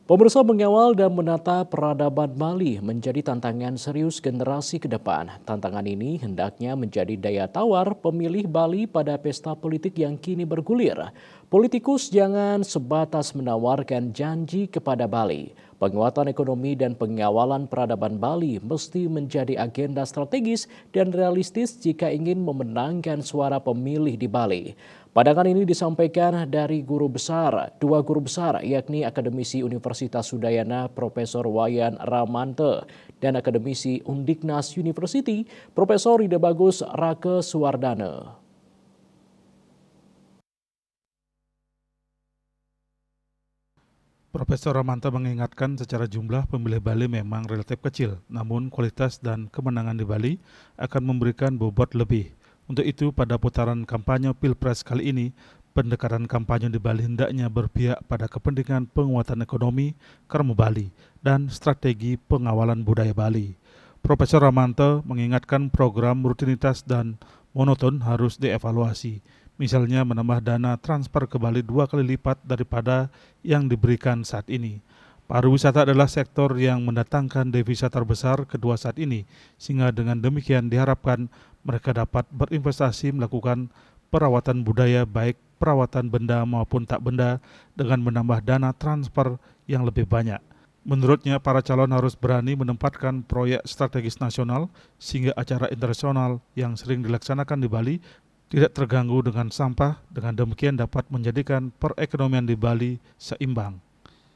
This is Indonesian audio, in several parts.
Pemirsa, mengawal dan menata peradaban Bali menjadi tantangan serius generasi ke depan. Tantangan ini hendaknya menjadi daya tawar pemilih Bali pada pesta politik yang kini bergulir. Politikus jangan sebatas menawarkan janji kepada Bali. Penguatan ekonomi dan pengawalan peradaban Bali mesti menjadi agenda strategis dan realistis jika ingin memenangkan suara pemilih di Bali. Pandangan ini disampaikan dari dua guru besar, yakni akademisi Universitas Udayana Profesor Wayan Ramante dan akademisi Undiknas University Profesor Ida Bagus Rake Suwardana. Profesor Ramanto mengingatkan secara jumlah pemilih Bali memang relatif kecil, namun kualitas dan kemenangan di Bali akan memberikan bobot lebih. Untuk itu, pada putaran kampanye Pilpres kali ini, pendekatan kampanye di Bali hendaknya berpihak pada kepentingan penguatan ekonomi, karma Bali, dan strategi pengawalan budaya Bali. Profesor Ramanto mengingatkan program rutinitas dan monoton harus dievaluasi. Misalnya menambah dana transfer ke Bali 2 kali lipat daripada yang diberikan saat ini. Pariwisata adalah sektor yang mendatangkan devisa terbesar kedua saat ini, sehingga dengan demikian diharapkan mereka dapat berinvestasi melakukan perawatan budaya baik perawatan benda maupun tak benda dengan menambah dana transfer yang lebih banyak. Menurutnya, para calon harus berani menempatkan proyek strategis nasional sehingga acara internasional yang sering dilaksanakan di Bali tidak terganggu dengan sampah, dengan demikian dapat menjadikan perekonomian di Bali seimbang.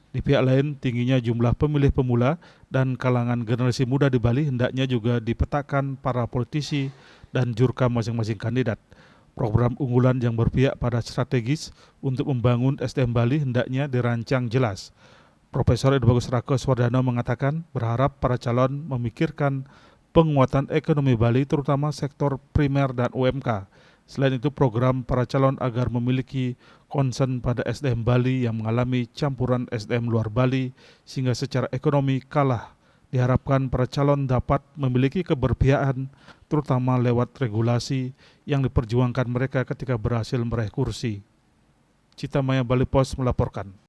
Di pihak lain, tingginya jumlah pemilih pemula dan kalangan generasi muda di Bali hendaknya juga dipetakan para politisi dan jurkam masing-masing kandidat. Program unggulan yang berpihak pada strategis untuk membangun SDM Bali hendaknya dirancang jelas. Profesor Edbagus Rako Swardano mengatakan berharap para calon memikirkan penguatan ekonomi Bali terutama sektor primer dan UMK. Selain itu, program para calon agar memiliki concern pada SDM Bali yang mengalami campuran SDM luar Bali sehingga secara ekonomi kalah. Diharapkan para calon dapat memiliki keberpihakan terutama lewat regulasi yang diperjuangkan mereka ketika berhasil meraih kursi. Citamaya Bali Post melaporkan.